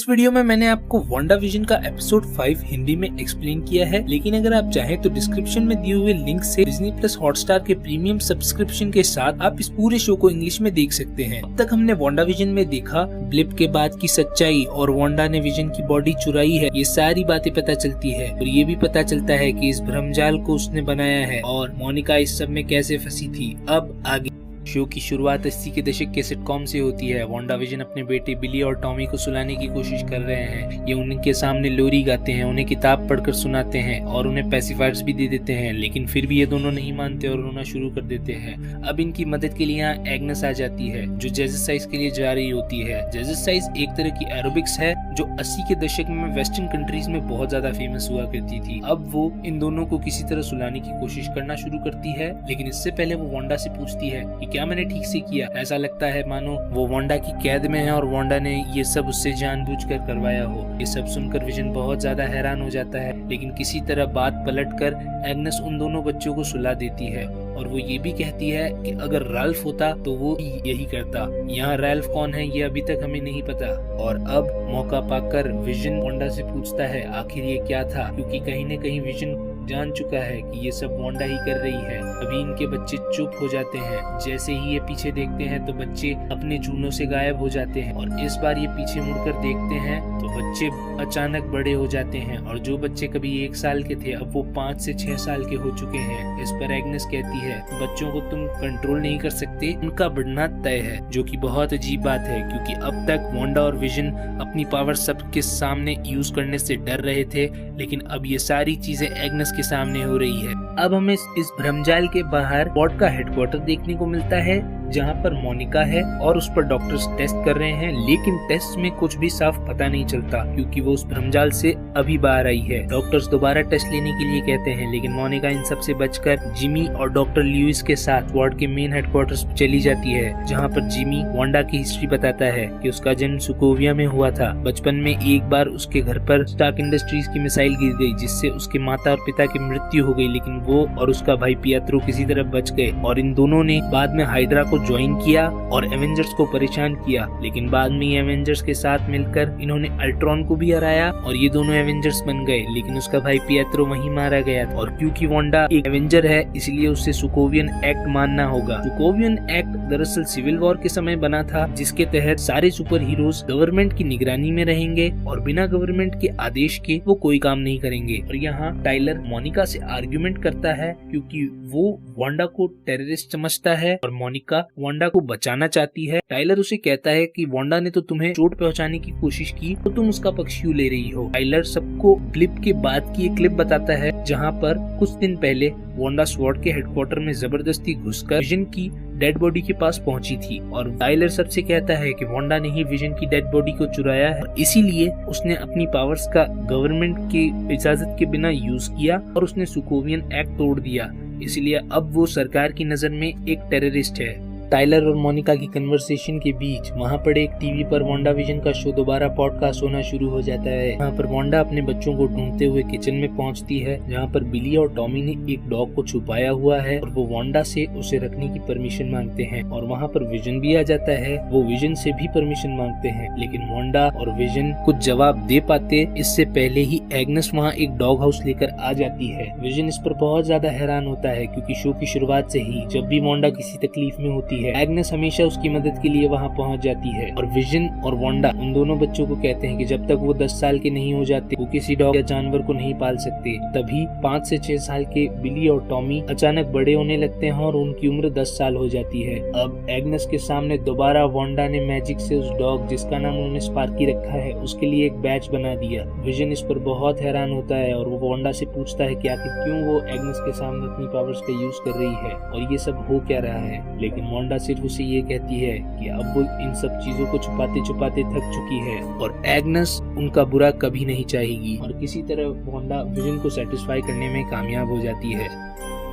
इस वीडियो में मैंने आपको वांडाविजन का एपिसोड 5 हिंदी में एक्सप्लेन किया है, लेकिन अगर आप चाहें तो डिस्क्रिप्शन में दिए हुए लिंक से डिज्नी प्लस हॉटस्टार के प्रीमियम सब्सक्रिप्शन के साथ आप इस पूरे शो को इंग्लिश में देख सकते हैं। अब तक हमने वांडाविजन में देखा ब्लिप के बाद की सच्चाई और वांडा ने विजन की बॉडी चुराई है, ये सारी बातें पता चलती है और ये भी पता चलता है कि इस भ्रमजाल को उसने बनाया है और मोनिका इस सब में कैसे फंसी थी। अब आगे शो की शुरुआत 80 के दशक के सिटकॉम से होती है। वांडाविजन अपने बेटे बिली और टॉमी को सुलाने की कोशिश कर रहे हैं। ये उनके सामने लोरी गाते हैं, उन्हें किताब पढ़कर सुनाते हैं और उन्हें पैसिफायर्स भी दे देते हैं, लेकिन फिर भी ये दोनों नहीं मानते और रोना शुरू कर देते हैं। अब इनकी मदद के लिए यहाँ एग्नेस आ जाती है जो जेजरसाइज के लिए जा रही होती है। जेजरसाइज एक तरह की एरोबिक्स है जो 80 के दशक में वेस्टर्न कंट्रीज में बहुत ज्यादा फेमस हुआ करती थी। अब वो इन दोनों को किसी तरह सुलाने की कोशिश करना शुरू करती है, लेकिन इससे पहले वो वांडा से पूछती है कि क्या मैंने ठीक से किया। ऐसा लगता है मानो वो वांडा की कैद में है और वांडा ने ये सब उससे जानबूझकर करवाया हो। ये सब सुनकर विजन बहुत ज्यादा हैरान हो जाता है, लेकिन किसी तरह बात पलटकर एग्नेस उन दोनों बच्चों को सुला देती है और वो ये भी कहती है कि अगर राल्फ होता तो वो यही करता। यहाँ राल्फ कौन है ये अभी तक हमें नहीं पता। और अब मौका पाकर विजन वांडा से पूछता है आखिर ये क्या था, क्योंकि कहीं न कहीं विजन जान चुका है कि ये सब वांडा ही कर रही है। अभी इनके बच्चे चुप हो जाते हैं। जैसे ही ये पीछे देखते हैं तो बच्चे अपने जूनों से गायब हो जाते हैं और इस बार ये पीछे मुड़कर देखते हैं तो बच्चे अचानक बड़े हो जाते हैं और जो बच्चे कभी 1 साल के थे अब वो 5 से 6 साल के हो चुके हैं। इस पर एग्नेस कहती है बच्चों को तुम कंट्रोल नहीं कर सकते, उनका बढ़ना तय है, जो कि बहुत अजीब बात है क्योंकि अब तक वांडा और विजन अपनी पावर सबके सामने यूज करने से डर रहे थे, लेकिन अब ये सारी चीजें एग्नेस के सामने हो रही है। अब हमें इस भ्रमजाल के बाहर पॉड का हेडक्वार्टर देखने को मिलता है जहाँ पर मोनिका है और उस पर डॉक्टर्स टेस्ट कर रहे हैं, लेकिन टेस्ट में कुछ भी साफ पता नहीं चलता क्योंकि वो उस भ्रमजाल से अभी बाहर आई है। डॉक्टर्स दोबारा टेस्ट लेने के लिए कहते हैं, लेकिन मोनिका इन सब से बचकर जिमी और डॉक्टर ल्यूइस के साथ वार्ड के मेन हेडक्वार्टर्स चली जाती है, जहाँ पर जिमी वांडा की हिस्ट्री बताता है कि उसका जन्म सुकोविया में हुआ था। बचपन में एक बार उसके घर पर स्टार्क इंडस्ट्रीज की मिसाइल गिर गई जिससे उसके माता और पिता की मृत्यु हो गई, लेकिन वो और उसका भाई पिएत्रो किसी तरह बच गए और इन दोनों ने बाद में हाइड्रा को ज्वाइन किया और एवेंजर्स को परेशान किया, लेकिन बाद में एवेंजर्स के साथ मिलकर इन्होंने अल्ट्रॉन को भी हराया और ये दोनों एवेंजर्स बन गए, लेकिन उसका भाई पिएत्रो वहीं मारा गया और क्योंकि वांडा एक एवेंजर है इसलिए उसे सुकोवियन एक्ट मानना होगा। सुकोवियन एक्ट दरअसल सिविल वॉर के समय बना था, जिसके तहत सारे सुपर हीरोज गवर्नमेंट की निगरानी में रहेंगे और बिना गवर्नमेंट के आदेश के वो कोई काम नहीं करेंगे। और यहाँ टाइलर मोनिका से आर्ग्यूमेंट करता है क्योंकि वो वांडा को टेररिस्ट समझता है और मोनिका वांडा को बचाना चाहती है। टाइलर उसे कहता है कि वांडा ने तो तुम्हें चोट पहुंचाने की कोशिश की तो तुम उसका पक्ष क्यों ले रही हो। टाइलर सबको ब्लिप के बाद की एक क्लिप बताता है जहां पर कुछ दिन पहले वांडा स्वॉर्ड के हेडक्वार्टर में जबरदस्ती घुसकर विजन की डेड बॉडी के पास पहुंची थी और टाइलर सबसे कहता है कि वांडा ने ही विजन की डेड बॉडी को चुराया है, इसीलिए उसने अपनी पावर्स का गवर्नमेंट की इजाजत के बिना यूज किया और उसने सुकोवियन एक्ट तोड़ दिया, इसलिए अब वो सरकार की नजर में एक टेररिस्ट है। टाइलर और मोनिका की कन्वर्सेशन के बीच वहाँ पर एक टीवी पर वांडाविजन का शो दोबारा पॉडकास्ट होना शुरू हो जाता है। यहाँ पर वांडा अपने बच्चों को ढूंढते हुए किचन में पहुँचती है जहाँ पर बिली और टॉमी ने एक डॉग को छुपाया हुआ है और वो वांडा से उसे रखने की परमिशन मांगते हैं और वहाँ पर विजन भी आ जाता है। वो विजन से भी परमिशन मांगते हैं, लेकिन वांडा और विजन कुछ जवाब दे पाते इससे पहले ही एग्नेस वहाँ एक डॉग हाउस लेकर आ जाती है। विजन इस पर बहुत ज्यादा हैरान होता है क्योंकि शो की शुरुआत से ही जब भी वांडा किसी तकलीफ में होती है एग्नेस हमेशा उसकी मदद के लिए वहां पहुंच जाती है और विजन और वांडा उन दोनों बच्चों को कहते हैं कि जब तक वो 10 साल के नहीं हो जाते वो किसी डॉग या जानवर को नहीं पाल सकते। तभी 5 से 6 साल के बिली और टॉमी अचानक बड़े होने लगते हैं और उनकी उम्र 10 साल हो जाती है। अब एग्नेस के सामने दोबारा वांडा ने मैजिक से उस डॉग जिसका नाम उन्होंने स्पार्की रखा है उसके लिए एक बैच बना दिया। विजन इस पर बहुत हैरान होता है और वो वांडा से पूछता है कि आखिर क्यों वो एग्नेस के सामने अपनी पावर्स का यूज कर रही है और ये सब हो क्या रहा है, लेकिन वांडा सिर्फ उसे ये कहती है कि अब वो इन सब चीजों को छुपाते छुपाते थक चुकी है और एग्नेस उनका बुरा कभी नहीं चाहेगी और किसी तरह वांडा विजन को सेटिस्फाई करने में कामयाब हो जाती है।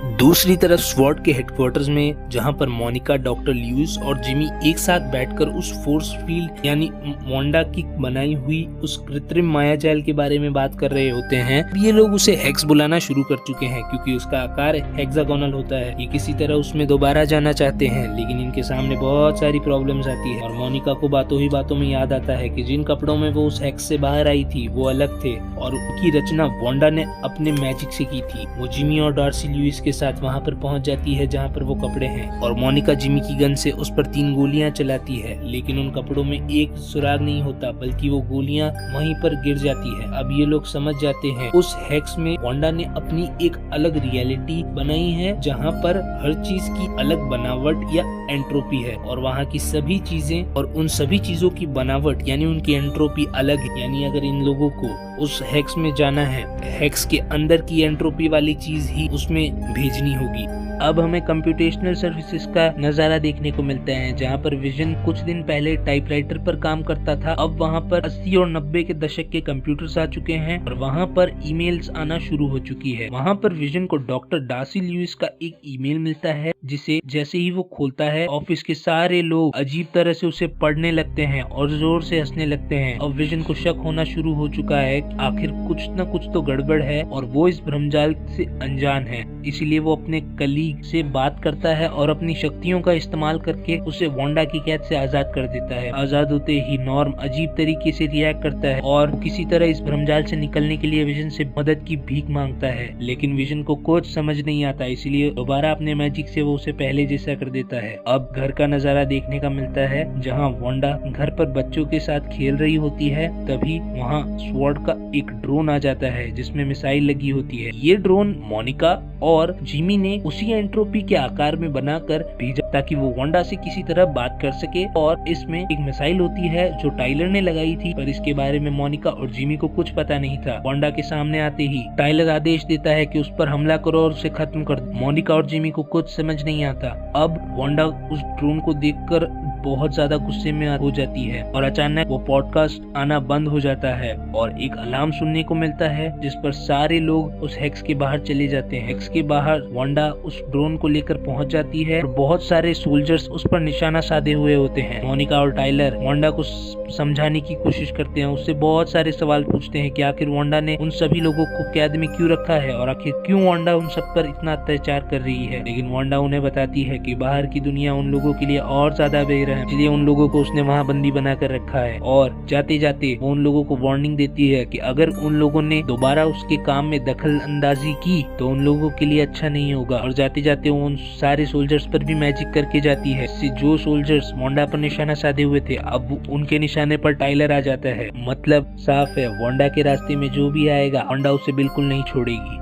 दूसरी तरफ स्वॉर्ड के हेडक्वार्टर्स में जहां पर मोनिका, डॉक्टर ल्यूइस और जिमी एक साथ बैठकर उस फोर्स फील्ड यानी वांडा की बनाई हुई उस कृत्रिम मायाजाल के बारे में बात कर रहे होते हैं। ये लोग उसे हेक्स बुलाना शुरू कर चुके हैं क्योंकि उसका आकार हेक्सागोनल होता है। ये किसी तरह उसमें दोबारा जाना चाहते हैं, लेकिन इनके सामने बहुत सारी प्रॉब्लम्स आती है और मोनिका को बातों ही बातों में याद आता है कि जिन कपड़ों में वो उस हेक्स से बाहर आई थी वो अलग थे और उनकी रचना वांडा ने अपने मैजिक से की थी। वो जिमी और डार्सी ल्यूइस के साथ वहाँ पर पहुँच जाती है जहाँ पर वो कपड़े हैं और मोनिका जिमी की गन से उस पर 3 गोलियां चलाती है, लेकिन उन कपड़ों में एक सुराग नहीं होता बल्कि वो गोलियां वहीं पर गिर जाती है। अब ये लोग समझ जाते हैं उस हेक्स में वांडा ने अपनी एक अलग रियलिटी बनाई है जहाँ पर हर चीज की अलग बनावट या एंट्रोपी है और वहाँ की सभी चीजें और उन सभी चीजों की बनावट यानी उनकी एंट्रोपी अलग है। यानी अगर इन लोगों को उस हेक्स में जाना है, हेक्स के अंदर की एंट्रोपी वाली चीज ही उसमें भेजनी होगी। अब हमें कंप्यूटेशनल सर्विसेज का नजारा देखने को मिलता है जहाँ पर विजन कुछ दिन पहले टाइपराइटर पर काम करता था। अब वहाँ पर 80 और 90 के दशक के कंप्यूटर्स आ चुके हैं और वहाँ पर ईमेल्स आना शुरू हो चुकी है। वहाँ पर विजन को डॉक्टर डार्सी ल्यूइस का एक ईमेल मिलता है जिसे जैसे ही वो खोलता है ऑफिस के सारे लोग अजीब तरह से उसे पढ़ने लगते हैं और जोर से हंसने लगते हैं। अब विजन को शक होना शुरू हो चुका है आखिर कुछ न कुछ तो गड़बड़ है और वो इस भ्रमजाल से अनजान है। इसीलिए वो अपने कलीग से बात करता है और अपनी शक्तियों का इस्तेमाल करके उसे वांडा की कैद से आजाद कर देता है। आजाद होते ही नॉर्म अजीब तरीके से रिएक्ट करता है और किसी तरह इस भ्रमजाल से निकलने के लिए विजन से मदद की भीख मांगता है, लेकिन विजन को कुछ समझ नहीं आता, इसलिए दोबारा अपने मैजिक से वो उसे पहले जैसा कर देता है। अब घर का नजारा देखने का मिलता है जहाँ वांडा घर पर बच्चों के साथ खेल रही होती है। तभी वहाँ स्वॉर्ड का एक ड्रोन आ जाता है जिसमें मिसाइल लगी होती है। ये ड्रोन मोनिका और जिमी ने उसी एंट्रोपी के आकार में बनाकर भेजा ताकि वो वांडा से किसी तरह बात कर सके। और इसमें एक मिसाइल होती है जो टाइलर ने लगाई थी, पर इसके बारे में मोनिका और जिमी को कुछ पता नहीं था। वांडा के सामने आते ही टाइलर आदेश देता है कि उस पर हमला करो और उसे खत्म कर दो। मोनिका और जिमी को कुछ समझ नहीं आता। अब वांडा उस ड्रोन को देखकर बहुत ज्यादा गुस्से में हो जाती है और अचानक वो पॉडकास्ट आना बंद हो जाता है और एक अलार्म सुनने को मिलता है जिस पर सारे लोग उस हेक्स के बाहर चले जाते हैं। हेक्स के बाहर वांडा उस ड्रोन को लेकर पहुंच जाती है और बहुत सारे सोल्जर्स उस पर निशाना साधे हुए होते हैं। मोनिका और टाइलर वांडा को समझाने की कोशिश करते हैं, उससे बहुत सारे सवाल पूछते हैं कि आखिर वांडा ने उन सभी लोगों को कैद में क्यों रखा है और आखिर क्यों वांडा उन सब पर इतना अत्याचार कर रही है। लेकिन वांडा उन्हें बताती है कि बाहर की दुनिया उन लोगों के लिए और ज्यादा बेहतर है, इसलिए उन लोगों को उसने वहाँ बंदी बना कर रखा है। और जाते जाते वो उन लोगों को वार्निंग देती है कि अगर उन लोगों ने दोबारा उसके काम में दखल अंदाजी की तो उन लोगों के लिए अच्छा नहीं होगा। और जाते जाते वो उन सारे सोल्जर्स पर भी मैजिक करके जाती है, इससे जो सोल्जर्स वांडा पर निशाना साधे हुए थे अब उनके निशाने पर टाइलर आ जाता है। मतलब साफ है, वांडा के रास्ते में जो भी आएगा वांडा उसे बिल्कुल नहीं छोड़ेगी।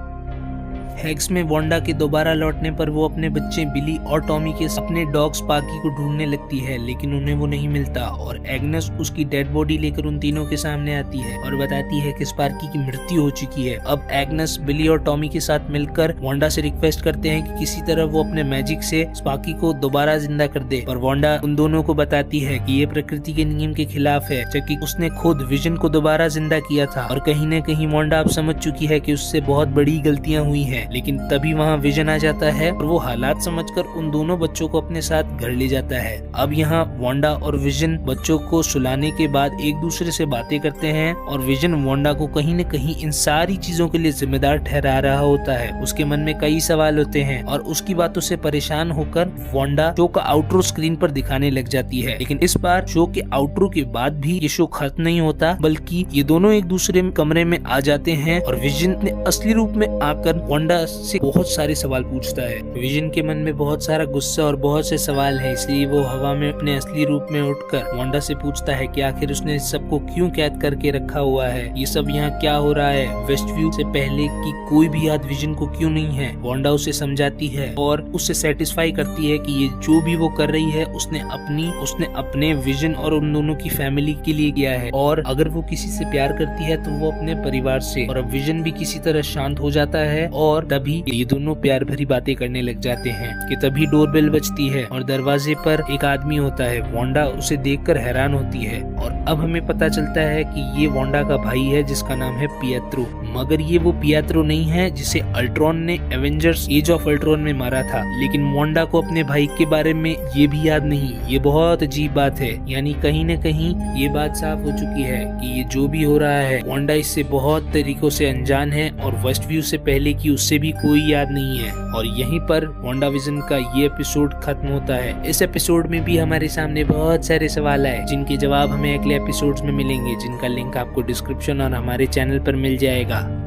हेक्स में वांडा के दोबारा लौटने पर वो अपने बच्चे बिली और टॉमी के अपने डॉग स्पार्की को ढूंढने लगती है, लेकिन उन्हें वो नहीं मिलता और एग्नेस उसकी डेड बॉडी लेकर उन तीनों के सामने आती है और बताती है कि स्पार्की की मृत्यु हो चुकी है। अब एग्नेस, बिली और टॉमी के साथ मिलकर वांडा से रिक्वेस्ट करते हैं कि किसी तरह वो अपने मैजिक से स्पार्की को दोबारा जिंदा कर दे, पर वांडा उन दोनों को बताती है कि ये प्रकृति के नियम के खिलाफ है, जबकि उसने खुद विजन को दोबारा जिंदा किया था और कहीं न कहीं वांडा अब समझ चुकी है कि उससे बहुत बड़ी गलतियां हुई है। लेकिन तभी वहाँ विजन आ जाता है और वो हालात समझकर उन दोनों बच्चों को अपने साथ घर ले जाता है। अब यहाँ वांडा और विजन बच्चों को सुलाने के बाद एक दूसरे से बातें करते हैं और विजन वांडा को कहीं न कहीं इन सारी चीजों के लिए जिम्मेदार ठहरा रहा होता है। उसके मन में कई सवाल होते हैं और उसकी बातों से परेशान होकर वांडा शो का आउटरो स्क्रीन पर दिखाने लग जाती है। लेकिन इस बार शो के आउटरो के बाद भी ये शो खत्म नहीं होता, बल्कि ये दोनों एक दूसरे कमरे में आ जाते हैं और विजन अपने असली रूप में आकर वांडा से बहुत सारे सवाल पूछता है। विजन के मन में बहुत सारा गुस्सा और बहुत से सवाल है, इसलिए वो हवा में अपने असली रूप में उठकर वांडा से पूछता है कि आखिर उसने इस सबको क्यों कैद करके रखा हुआ है, ये सब यहाँ क्या हो रहा है, वेस्टव्यू से पहले की कोई भी याद विजन को क्यों नहीं है। वांडा उसे समझाती है और उससे सेटिस्फाई करती है कि ये जो भी वो कर रही है उसने अपने विजन और उन दोनों की फैमिली के लिए किया है, और अगर वो किसी से प्यार करती है तो वो अपने परिवार से। और अब विजन भी किसी तरह शांत हो जाता है और तभी ये दोनों प्यार भरी बातें करने लग जाते हैं कि तभी डोरबेल बजती है और दरवाजे पर एक आदमी होता है। वांडा उसे देखकर हैरान होती है और अब हमें पता चलता है कि ये वांडा का भाई है जिसका नाम है पिएत्रो। मगर ये वो पिएत्रो नहीं है जिसे अल्ट्रॉन ने एवेंजर्स एज ऑफ अल्ट्रॉन में मारा था। लेकिन वांडा को अपने भाई के बारे में ये भी याद नहीं। ये बहुत अजीब बात है, यानी कहीं न कहीं ये बात साफ हो चुकी है कि ये जो भी हो रहा है वांडा इससे बहुत तरीकों से अनजान है और वेस्ट व्यू से पहले की उससे भी कोई याद नहीं है। और यहीं पर वांडा विजन का ये एपिसोड खत्म होता है। इस एपिसोड में भी हमारे सामने बहुत सारे सवाल आए जिनके जवाब हमें अगले एपिसोड्स में मिलेंगे, जिनका लिंक आपको डिस्क्रिप्शन और हमारे चैनल पर मिल जाएगा।